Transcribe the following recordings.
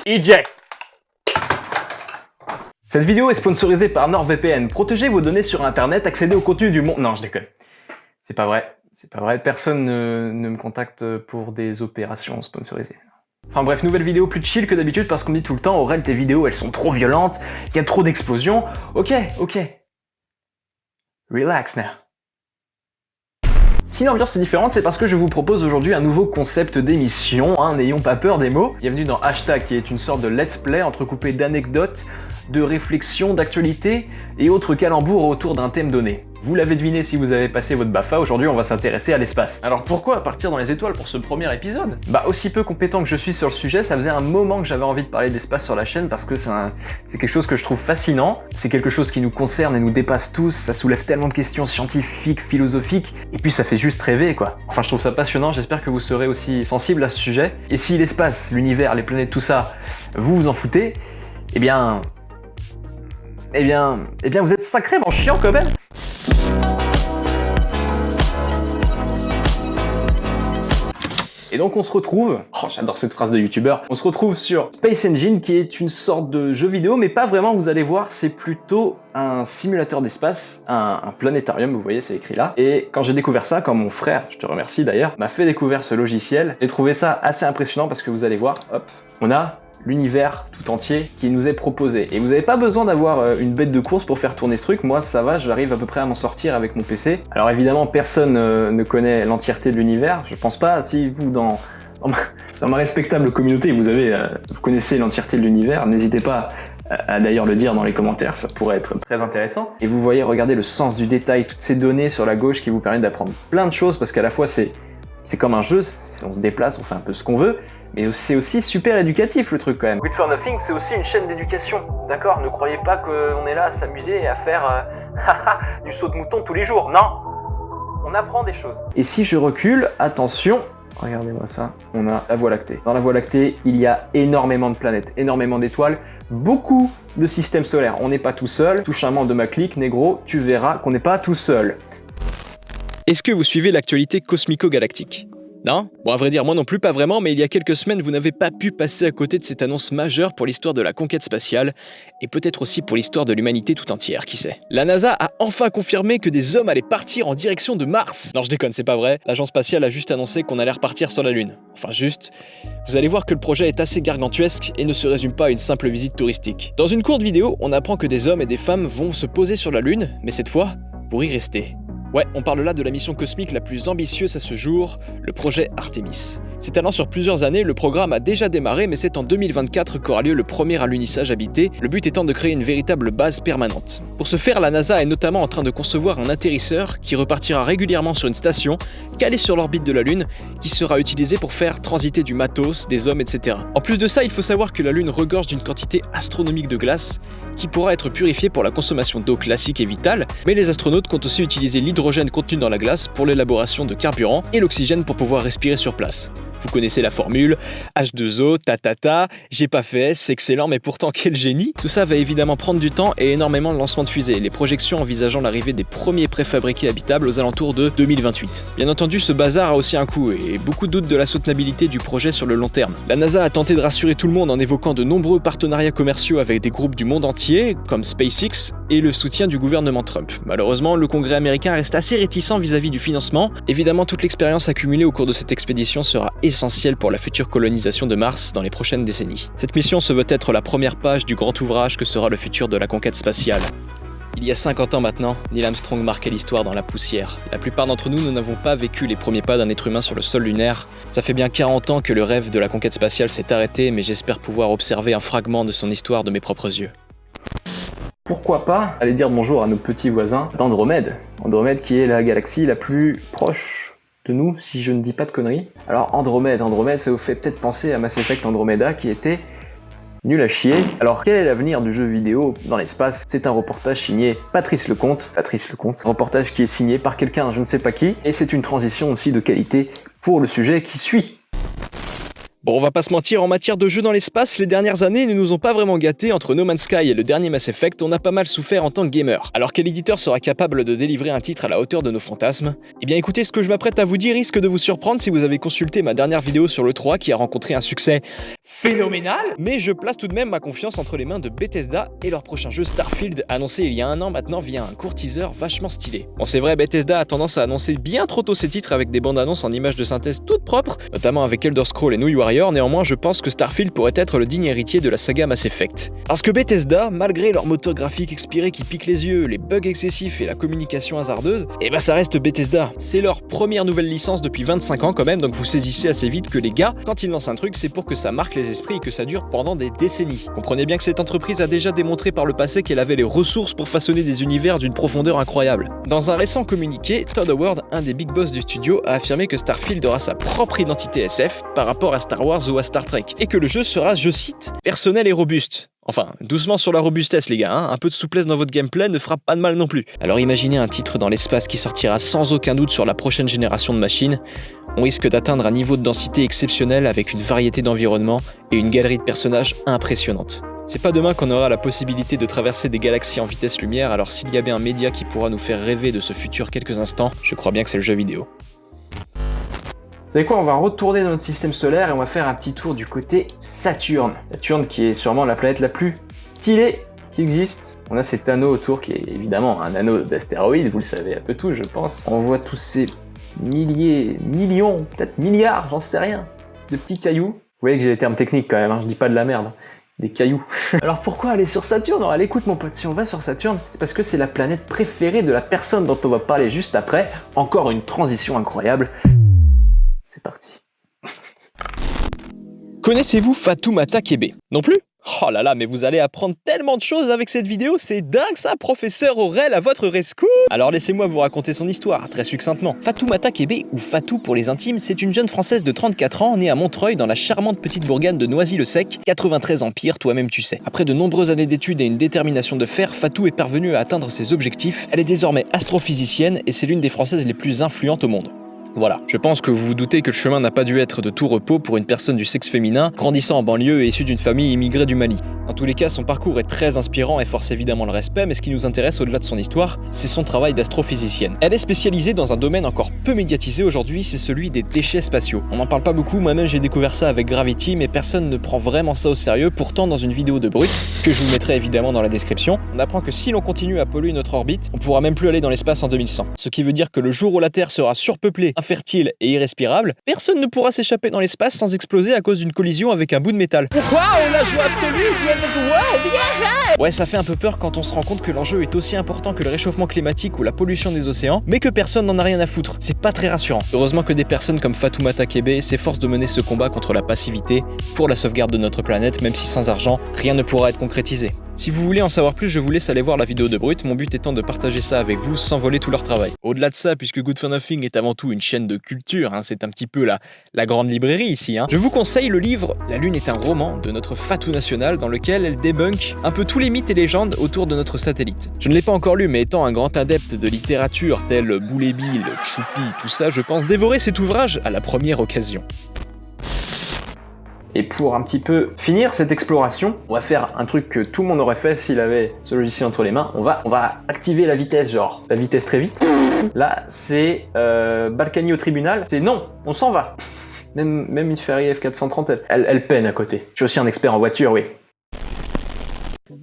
Eject. Cette vidéo est sponsorisée par NordVPN. Protégez vos données sur internet, accédez au contenu du monde... Non, je déconne. C'est pas vrai. C'est pas vrai. Personne ne me contacte pour des opérations sponsorisées. Enfin bref, nouvelle vidéo plus chill que d'habitude parce qu'on me dit tout le temps, Aurel, tes vidéos elles sont trop violentes, il y a trop d'explosions. Ok. Relax now. Si l'ambiance est différente, c'est parce que je vous propose aujourd'hui un nouveau concept d'émission, n'ayons pas peur des mots. Bienvenue dans Hashtag, qui est une sorte de let's play entrecoupé d'anecdotes, de réflexions, d'actualités et autres calembours autour d'un thème donné. Vous l'avez deviné si vous avez passé votre BAFA, aujourd'hui on va s'intéresser à l'espace. Alors pourquoi partir dans les étoiles pour ce premier épisode? Aussi peu compétent que je suis sur le sujet, ça faisait un moment que j'avais envie de parler d'espace sur la chaîne parce que c'est quelque chose que je trouve fascinant, c'est quelque chose qui nous concerne et nous dépasse tous, ça soulève tellement de questions scientifiques, philosophiques, et puis ça fait juste rêver quoi. Enfin je trouve ça passionnant, j'espère que vous serez aussi sensible à ce sujet, et si l'espace, l'univers, les planètes, tout ça, vous vous en foutez, eh bien vous êtes sacrément chiant quand même. Et donc on se retrouve, j'adore cette phrase de youtubeur, on se retrouve sur Space Engine qui est une sorte de jeu vidéo, mais pas vraiment, vous allez voir, c'est plutôt un simulateur d'espace, un planétarium, vous voyez, c'est écrit là. Et quand j'ai découvert ça, quand mon frère, je te remercie d'ailleurs, m'a fait découvrir ce logiciel, j'ai trouvé ça assez impressionnant parce que vous allez voir, hop, on a l'univers tout entier qui nous est proposé. Et vous n'avez pas besoin d'avoir une bête de course pour faire tourner ce truc, moi ça va, j'arrive à peu près à m'en sortir avec mon PC. Alors évidemment personne ne connaît l'entièreté de l'univers, je pense pas, si vous dans ma respectable communauté vous connaissez l'entièreté de l'univers, n'hésitez pas à d'ailleurs le dire dans les commentaires, ça pourrait être très intéressant. Et vous voyez, regardez le sens du détail, toutes ces données sur la gauche qui vous permettent d'apprendre plein de choses, parce qu'à la fois c'est comme un jeu, on se déplace, on fait un peu ce qu'on veut, mais c'est aussi super éducatif le truc quand même. Good for Nothing, c'est aussi une chaîne d'éducation, d'accord? Ne croyez pas qu'on est là à s'amuser et à faire du saut de mouton tous les jours, non! On apprend des choses. Et si je recule, attention, regardez-moi ça, on a la Voie lactée. Dans la Voie lactée, il y a énormément de planètes, énormément d'étoiles, beaucoup de systèmes solaires. On n'est pas tout seul, touche un membre de ma clique, négro, tu verras qu'on n'est pas tout seul. Est-ce que vous suivez l'actualité cosmico-galactique? Non? Bon, à vrai dire, moi non plus, pas vraiment, mais il y a quelques semaines, vous n'avez pas pu passer à côté de cette annonce majeure pour l'histoire de la conquête spatiale, et peut-être aussi pour l'histoire de l'humanité tout entière, qui sait. La NASA a enfin confirmé que des hommes allaient partir en direction de Mars. Non, je déconne, c'est pas vrai. L'agence spatiale a juste annoncé qu'on allait repartir sur la Lune. Enfin, juste. Vous allez voir que le projet est assez gargantuesque et ne se résume pas à une simple visite touristique. Dans une courte vidéo, on apprend que des hommes et des femmes vont se poser sur la Lune, mais cette fois, pour y rester. Ouais, on parle là de la mission cosmique la plus ambitieuse à ce jour, le projet Artemis. S'étalant sur plusieurs années, le programme a déjà démarré, mais c'est en 2024 qu'aura lieu le premier alunissage habité, le but étant de créer une véritable base permanente. Pour ce faire, la NASA est notamment en train de concevoir un atterrisseur qui repartira régulièrement sur une station, calée sur l'orbite de la Lune, qui sera utilisée pour faire transiter du matos, des hommes, etc. En plus de ça, il faut savoir que la Lune regorge d'une quantité astronomique de glace, qui pourra être purifiée pour la consommation d'eau classique et vitale, mais les astronautes comptent aussi utiliser l'hydrogène contenu dans la glace pour l'élaboration de carburant et l'oxygène pour pouvoir respirer sur place. Vous connaissez la formule, H2O, j'ai pas fait, c'est excellent, mais pourtant quel génie! Tout ça va évidemment prendre du temps et énormément de lancements de fusées, les projections envisageant l'arrivée des premiers préfabriqués habitables aux alentours de 2028. Bien entendu, ce bazar a aussi un coût et beaucoup doutent de la soutenabilité du projet sur le long terme. La NASA a tenté de rassurer tout le monde en évoquant de nombreux partenariats commerciaux avec des groupes du monde entier, comme SpaceX, et le soutien du gouvernement Trump. Malheureusement, le Congrès américain reste assez réticent vis-à-vis du financement. Évidemment, toute l'expérience accumulée au cours de cette expédition sera essentielle pour la future colonisation de Mars dans les prochaines décennies. Cette mission se veut être la première page du grand ouvrage que sera le futur de la conquête spatiale. Il y a 50 ans maintenant, Neil Armstrong marquait l'histoire dans la poussière. La plupart d'entre nous n'avons pas vécu les premiers pas d'un être humain sur le sol lunaire. Ça fait bien 40 ans que le rêve de la conquête spatiale s'est arrêté, mais j'espère pouvoir observer un fragment de son histoire de mes propres yeux. Pourquoi pas aller dire bonjour à nos petits voisins d'Andromède. Andromède qui est la galaxie la plus proche de nous, si je ne dis pas de conneries. Alors Andromède, ça vous fait peut-être penser à Mass Effect Andromeda qui était nul à chier. Alors quel est l'avenir du jeu vidéo dans l'espace? C'est un reportage signé Patrice Lecomte. Un reportage qui est signé par quelqu'un, je ne sais pas qui, et c'est une transition aussi de qualité pour le sujet qui suit. Bon, on va pas se mentir, en matière de jeux dans l'espace, les dernières années ne nous ont pas vraiment gâtés. Entre No Man's Sky et le dernier Mass Effect, on a pas mal souffert en tant que gamer. Alors quel éditeur sera capable de délivrer un titre à la hauteur de nos fantasmes? Eh bien écoutez, ce que je m'apprête à vous dire risque de vous surprendre si vous avez consulté ma dernière vidéo sur le 3 qui a rencontré un succès phénoménal. Mais je place tout de même ma confiance entre les mains de Bethesda et leur prochain jeu Starfield, annoncé il y a un an maintenant via un court teaser vachement stylé. Bon, c'est vrai, Bethesda a tendance à annoncer bien trop tôt ses titres avec des bandes annonces en images de synthèse toutes propres, notamment avec Elder Scrolls et New Warrior. Néanmoins, je pense que Starfield pourrait être le digne héritier de la saga Mass Effect. Parce que Bethesda, malgré leur moteur graphique expiré qui pique les yeux, les bugs excessifs et la communication hasardeuse, eh ben ça reste Bethesda. C'est leur première nouvelle licence depuis 25 ans quand même, donc vous saisissez assez vite que les gars, quand ils lancent un truc, c'est pour que ça marque les esprits et que ça dure pendant des décennies. Comprenez bien que cette entreprise a déjà démontré par le passé qu'elle avait les ressources pour façonner des univers d'une profondeur incroyable. Dans un récent communiqué, Todd Howard, un des big boss du studio, a affirmé que Starfield aura sa propre identité SF par rapport à Star Wars ou à Star Trek, et que le jeu sera, je cite, personnel et robuste. Enfin, doucement sur la robustesse les gars, hein. Un peu de souplesse dans votre gameplay ne fera pas de mal non plus. Alors imaginez un titre dans l'espace qui sortira sans aucun doute sur la prochaine génération de machines. On risque d'atteindre un niveau de densité exceptionnel avec une variété d'environnements et une galerie de personnages impressionnante. C'est pas demain qu'on aura la possibilité de traverser des galaxies en vitesse lumière, alors s'il y a bien un média qui pourra nous faire rêver de ce futur quelques instants, je crois bien que c'est le jeu vidéo. Vous savez quoi, on va retourner dans notre système solaire et on va faire un petit tour du côté Saturne. Saturne qui est sûrement la planète la plus stylée qui existe. On a cet anneau autour qui est évidemment un anneau d'astéroïdes, vous le savez un peu tous je pense. On voit tous ces milliers, millions, peut-être milliards, j'en sais rien, de petits cailloux. Vous voyez que j'ai les termes techniques quand même, hein, je dis pas de la merde. Des cailloux. Alors pourquoi aller sur Saturne? Alors écoute mon pote, si on va sur Saturne, c'est parce que c'est la planète préférée de la personne dont on va parler juste après. Encore une transition incroyable. C'est parti. Connaissez-vous Fatoumata Kébé? Non plus? Oh là là, mais vous allez apprendre tellement de choses avec cette vidéo, c'est dingue ça, professeur Aurel à votre rescousse! Alors laissez-moi vous raconter son histoire, très succinctement. Fatoumata Kébé, ou Fatou pour les intimes, c'est une jeune Française de 34 ans, née à Montreuil dans la charmante petite bourgade de Noisy-le-Sec, 93 empire, toi-même tu sais. Après de nombreuses années d'études et une détermination de fer, Fatou est parvenue à atteindre ses objectifs. Elle est désormais astrophysicienne et c'est l'une des Françaises les plus influentes au monde. Voilà, je pense que vous vous doutez que le chemin n'a pas dû être de tout repos pour une personne du sexe féminin, grandissant en banlieue et issue d'une famille immigrée du Mali. Dans tous les cas, son parcours est très inspirant et force évidemment le respect, mais ce qui nous intéresse au-delà de son histoire, c'est son travail d'astrophysicienne. Elle est spécialisée dans un domaine encore peu médiatisé aujourd'hui, c'est celui des déchets spatiaux. On n'en parle pas beaucoup, moi-même j'ai découvert ça avec Gravity, mais personne ne prend vraiment ça au sérieux. Pourtant, dans une vidéo de Brut, que je vous mettrai évidemment dans la description, on apprend que si l'on continue à polluer notre orbite, on pourra même plus aller dans l'espace en 2100. Ce qui veut dire que le jour où la Terre sera surpeuplée, infertile et irrespirable, personne ne pourra s'échapper dans l'espace sans exploser à cause d'une collision avec un bout de métal. Pourquoi on la joue absolue? Ouais, ça fait un peu peur quand on se rend compte que l'enjeu est aussi important que le réchauffement climatique ou la pollution des océans, mais que personne n'en a rien à foutre. C'est pas très rassurant. Heureusement que des personnes comme Fatoumata Kébé s'efforcent de mener ce combat contre la passivité pour la sauvegarde de notre planète, même si sans argent, rien ne pourra être concrétisé. Si vous voulez en savoir plus, je vous laisse aller voir la vidéo de Brut, mon but étant de partager ça avec vous sans voler tout leur travail. Au-delà de ça, puisque Good for Nothing est avant tout une chaîne de culture, c'est un petit peu la grande librairie ici, je vous conseille le livre La Lune est un roman de notre Fatou nationale dans lequel elle débunk un peu tous les mythes et légendes autour de notre satellite. Je ne l'ai pas encore lu, mais étant un grand adepte de littérature telle Boule et Bill, Choupi, tout ça, je pense dévorer cet ouvrage à la première occasion. Et pour un petit peu finir cette exploration, on va faire un truc que tout le monde aurait fait s'il avait ce logiciel entre les mains. On va activer la vitesse, genre la vitesse très vite. Là, c'est Balkany au tribunal. C'est non, on s'en va. Même une Ferrari F430, elle peine à côté. Je suis aussi un expert en voiture, oui.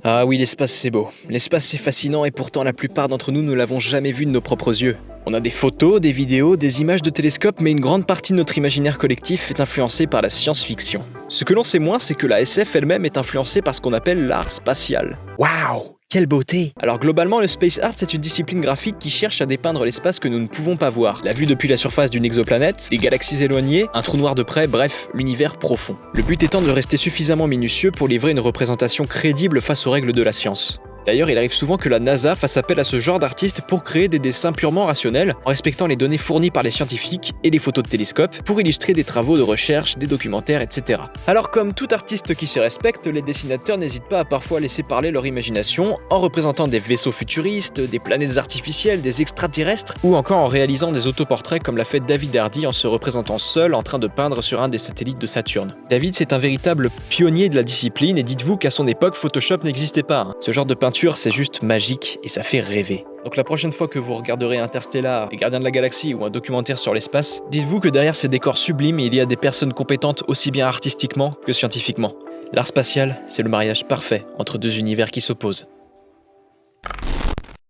Ah oui, l'espace c'est beau. L'espace c'est fascinant et pourtant la plupart d'entre nous ne l'avons jamais vu de nos propres yeux. On a des photos, des vidéos, des images de télescope, mais une grande partie de notre imaginaire collectif est influencée par la science-fiction. Ce que l'on sait moins, c'est que la SF elle-même est influencée par ce qu'on appelle l'art spatial. Waouh! Quelle beauté! Alors globalement, le space art, c'est une discipline graphique qui cherche à dépeindre l'espace que nous ne pouvons pas voir. La vue depuis la surface d'une exoplanète, des galaxies éloignées, un trou noir de près, bref, l'univers profond. Le but étant de rester suffisamment minutieux pour livrer une représentation crédible face aux règles de la science. D'ailleurs, il arrive souvent que la NASA fasse appel à ce genre d'artistes pour créer des dessins purement rationnels, en respectant les données fournies par les scientifiques et les photos de télescope, pour illustrer des travaux de recherche, des documentaires, etc. Alors comme tout artiste qui se respecte, les dessinateurs n'hésitent pas à parfois laisser parler leur imagination, en représentant des vaisseaux futuristes, des planètes artificielles, des extraterrestres, ou encore en réalisant des autoportraits comme l'a fait David Hardy en se représentant seul en train de peindre sur un des satellites de Saturne. David, c'est un véritable pionnier de la discipline, et dites-vous qu'à son époque, Photoshop n'existait pas. Ce genre de peinture, c'est juste magique et ça fait rêver. Donc la prochaine fois que vous regarderez Interstellar, Les Gardiens de la Galaxie ou un documentaire sur l'espace, dites-vous que derrière ces décors sublimes, il y a des personnes compétentes aussi bien artistiquement que scientifiquement. L'art spatial, c'est le mariage parfait entre deux univers qui s'opposent.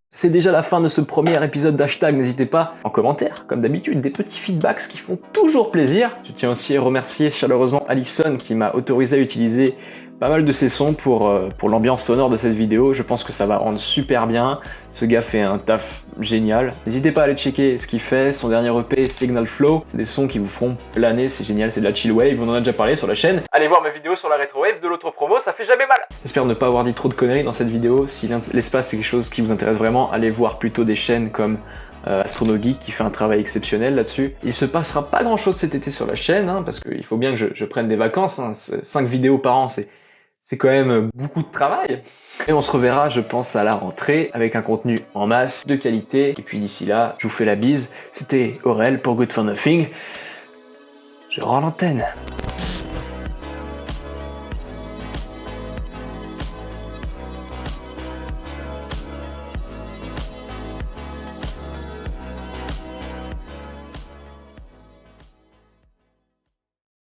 C'est déjà la fin de ce premier épisode d'Hashtag, n'hésitez pas en commentaire, comme d'habitude, des petits feedbacks qui font toujours plaisir. Je tiens aussi à remercier chaleureusement Alison qui m'a autorisé à utiliser pas mal de ses sons pour l'ambiance sonore de cette vidéo. Je pense que ça va rendre super bien. Ce gars fait un taf génial. N'hésitez pas à aller checker ce qu'il fait. Son dernier EP, Signal Flow, c'est des sons qui vous feront planer, c'est génial, c'est de la chill wave, on en a déjà parlé sur la chaîne. Allez voir mes vidéos sur la rétro wave de l'autre promo, ça fait jamais mal. J'espère ne pas avoir dit trop de conneries dans cette vidéo. Si l'espace c'est quelque chose qui vous intéresse vraiment, allez voir plutôt des chaînes comme Astronogeek qui fait un travail exceptionnel là-dessus. Il se passera pas grand chose cet été sur la chaîne, hein, parce qu'il faut bien que je prenne des vacances, hein. 5 vidéos par an, c'est quand même beaucoup de travail. Et on se reverra, je pense, à la rentrée avec un contenu en masse, de qualité. Et puis d'ici là, je vous fais la bise. C'était Aurel pour Good for Nothing. Je rends l'antenne.